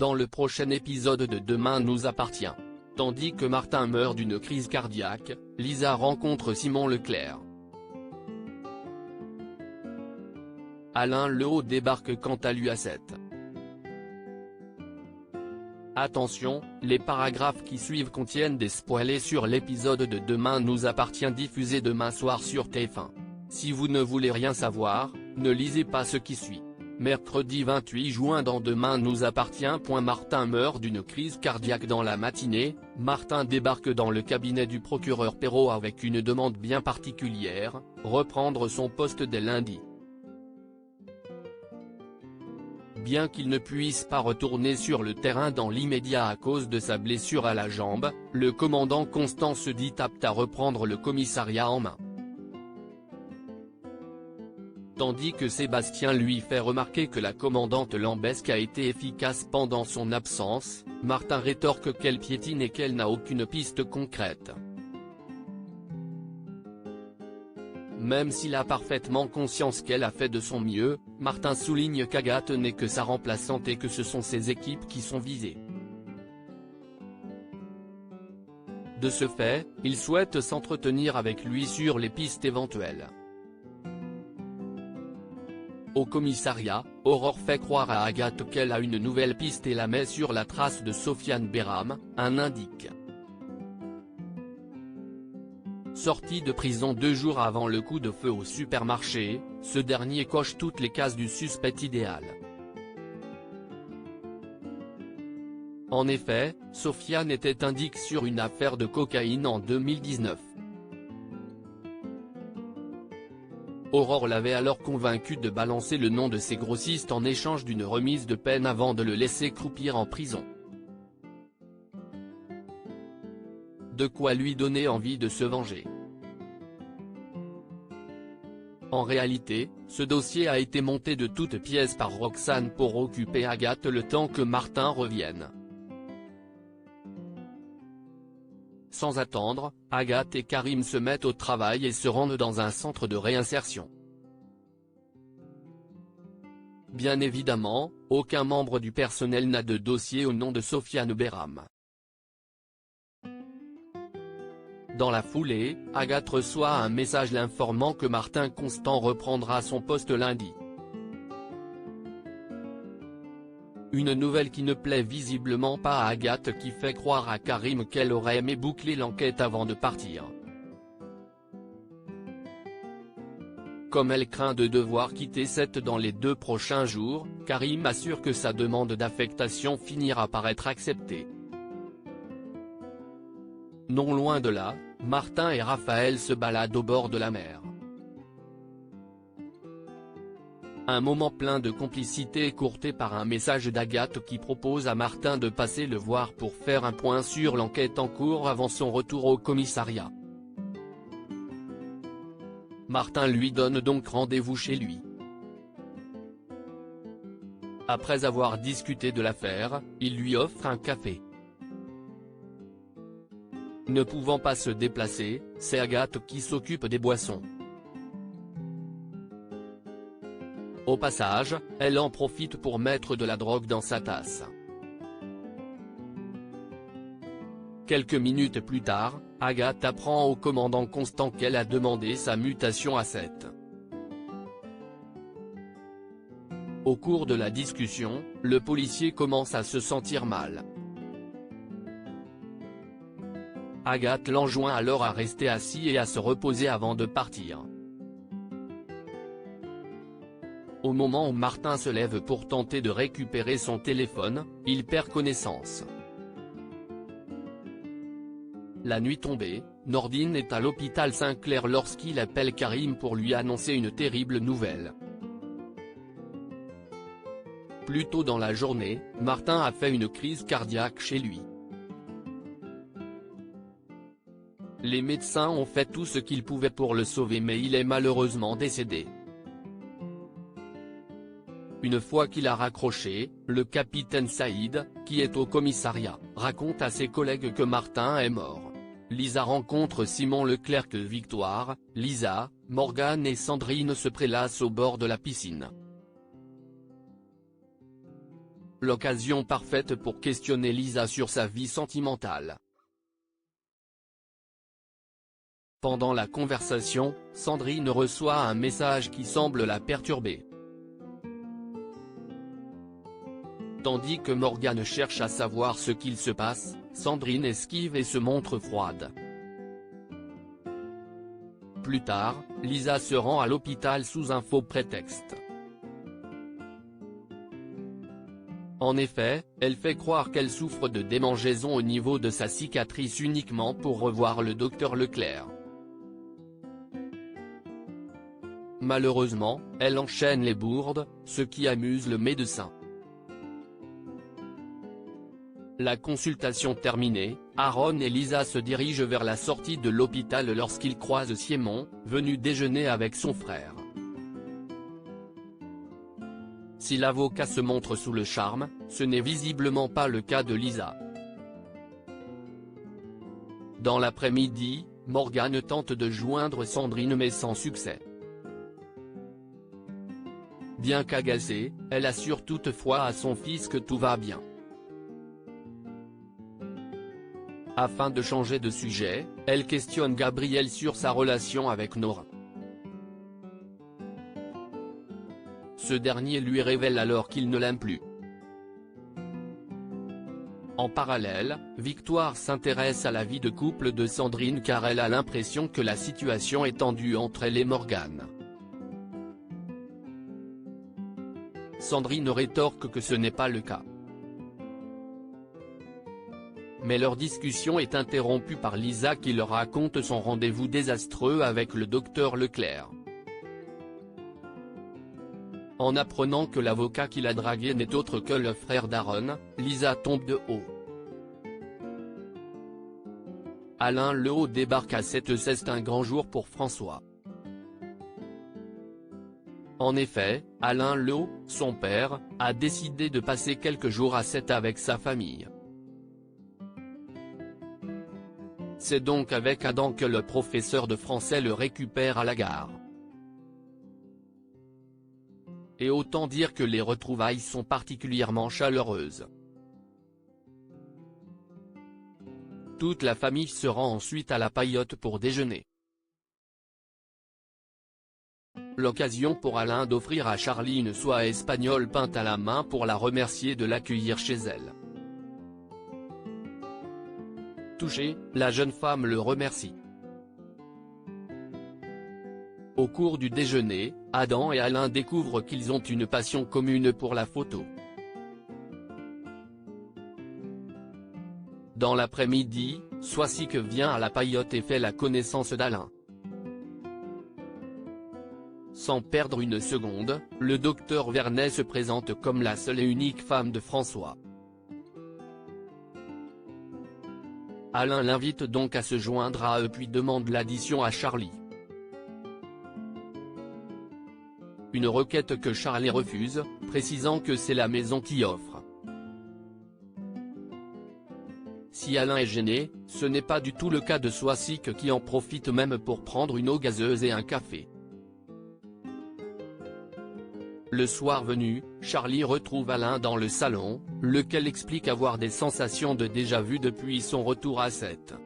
dans le prochain épisode de Demain nous appartient. Tandis que Martin meurt d'une crise cardiaque, Lisa rencontre Simon Leclerc. Alain Lehaut débarque quant à lui à 7. Attention, les paragraphes qui suivent contiennent des spoilers sur l'épisode de Demain nous appartient diffusé demain soir sur TF1. Si vous ne voulez rien savoir, ne lisez pas ce qui suit. Mercredi 28 juin dans Demain nous appartient. Martin meurt d'une crise cardiaque dans la matinée. Martin débarque dans le cabinet du procureur Perrot avec une demande bien particulière, reprendre son poste dès lundi. Bien qu'il ne puisse pas retourner sur le terrain dans l'immédiat à cause de sa blessure à la jambe, le commandant Constant se dit apte à reprendre le commissariat en main. Tandis que Sébastien lui fait remarquer que la commandante Lambesque a été efficace pendant son absence, Martin rétorque qu'elle piétine et qu'elle n'a aucune piste concrète. Même s'il a parfaitement conscience qu'elle a fait de son mieux, Martin souligne qu'Agathe n'est que sa remplaçante et que ce sont ses équipes qui sont visées. De ce fait, il souhaite s'entretenir avec lui sur les pistes éventuelles. Au commissariat, Aurore fait croire à Agathe qu'elle a une nouvelle piste et la met sur la trace de Sofiane Behram, un indique. Sorti de prison 2 jours avant le coup de feu au supermarché, ce dernier coche toutes les cases du suspect idéal. En effet, Sofiane était indique sur une affaire de cocaïne en 2019. Aurore l'avait alors convaincu de balancer le nom de ses grossistes en échange d'une remise de peine avant de le laisser croupir en prison. De quoi lui donner envie de se venger. En réalité, ce dossier a été monté de toutes pièces par Roxane pour occuper Agathe le temps que Martin revienne. Sans attendre, Agathe et Karim se mettent au travail et se rendent dans un centre de réinsertion. Bien évidemment, aucun membre du personnel n'a de dossier au nom de Sofiane Behram. Dans la foulée, Agathe reçoit un message l'informant que Martin Constant reprendra son poste lundi. Une nouvelle qui ne plaît visiblement pas à Agathe qui fait croire à Karim qu'elle aurait aimé boucler l'enquête avant de partir. Comme elle craint de devoir quitter Sète dans les 2 prochains jours, Karim assure que sa demande d'affectation finira par être acceptée. Non loin de là, Martin et Raphaël se baladent au bord de la mer. Un moment plein de complicité écourté par un message d'Agathe qui propose à Martin de passer le voir pour faire un point sur l'enquête en cours avant son retour au commissariat. Martin lui donne donc rendez-vous chez lui. Après avoir discuté de l'affaire, il lui offre un café. Ne pouvant pas se déplacer, c'est Agathe qui s'occupe des boissons. Au passage, elle en profite pour mettre de la drogue dans sa tasse. Quelques minutes plus tard, Agathe apprend au commandant Constant qu'elle a demandé sa mutation à Sète. Au cours de la discussion, le policier commence à se sentir mal. Agathe l'enjoint alors à rester assis et à se reposer avant de partir. Au moment où Martin se lève pour tenter de récupérer son téléphone, il perd connaissance. La nuit tombée, Nordine est à l'hôpital Saint-Clair lorsqu'il appelle Karim pour lui annoncer une terrible nouvelle. Plus tôt dans la journée, Martin a fait une crise cardiaque chez lui. Les médecins ont fait tout ce qu'ils pouvaient pour le sauver mais il est malheureusement décédé. Une fois qu'il a raccroché, le capitaine Saïd, qui est au commissariat, raconte à ses collègues que Martin est mort. Lisa rencontre Simon Leclerc que Victoire, Lisa, Morgane et Sandrine se prélassent au bord de la piscine. L'occasion parfaite pour questionner Lisa sur sa vie sentimentale. Pendant la conversation, Sandrine reçoit un message qui semble la perturber. Tandis que Morgane cherche à savoir ce qu'il se passe, Sandrine esquive et se montre froide. Plus tard, Lisa se rend à l'hôpital sous un faux prétexte. En effet, elle fait croire qu'elle souffre de démangeaison au niveau de sa cicatrice uniquement pour revoir le docteur Leclerc. Malheureusement, elle enchaîne les bourdes, ce qui amuse le médecin. La consultation terminée, Aaron et Lisa se dirigent vers la sortie de l'hôpital lorsqu'ils croisent Simon, venu déjeuner avec son frère. Si l'avocat se montre sous le charme, ce n'est visiblement pas le cas de Lisa. Dans l'après-midi, Morgane tente de joindre Sandrine mais sans succès. Bien qu'agacée, elle assure toutefois à son fils que tout va bien. Afin de changer de sujet, elle questionne Gabriel sur sa relation avec Nora. Ce dernier lui révèle alors qu'il ne l'aime plus. En parallèle, Victoire s'intéresse à la vie de couple de Sandrine car elle a l'impression que la situation est tendue entre elle et Morgane. Sandrine rétorque que ce n'est pas le cas. Mais leur discussion est interrompue par Lisa qui leur raconte son rendez-vous désastreux avec le docteur Leclerc. En apprenant que l'avocat qui l'a dragué n'est autre que le frère d'Aaron, Lisa tombe de haut. Alain Lehaut débarque à cette c'est un grand jour pour François. En effet, Alain Lehaut, son père, a décidé de passer quelques jours à Sète avec sa famille. C'est donc avec Adam que le professeur de français le récupère à la gare. Et autant dire que les retrouvailles sont particulièrement chaleureuses. Toute la famille se rend ensuite à la Paillote pour déjeuner. L'occasion pour Alain d'offrir à Charlie une soie espagnole peinte à la main pour la remercier de l'accueillir chez elle. Touchée, la jeune femme le remercie. Au cours du déjeuner, Adam et Alain découvrent qu'ils ont une passion commune pour la photo. Dans l'après-midi, Soisic vient à la Paillote et fait la connaissance d'Alain. Sans perdre une seconde, le docteur Vernet se présente comme la seule et unique femme de François. Alain l'invite donc à se joindre à eux puis demande l'addition à Charlie. Une requête que Charlie refuse, précisant que c'est la maison qui offre. Si Alain est gêné, ce n'est pas du tout le cas de Soisic qui en profite même pour prendre une eau gazeuse et un café. Le soir venu, Charlie retrouve Alain dans le salon, lequel explique avoir des sensations de déjà-vu depuis son retour à Sète.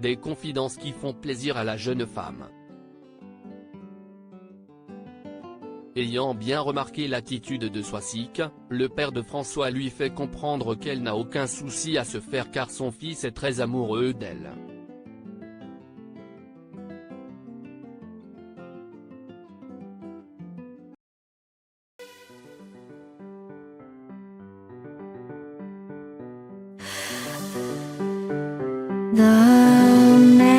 Des confidences qui font plaisir à la jeune femme. Ayant bien remarqué l'attitude de Soisic, le père de François lui fait comprendre qu'elle n'a aucun souci à se faire car son fils est très amoureux d'elle. The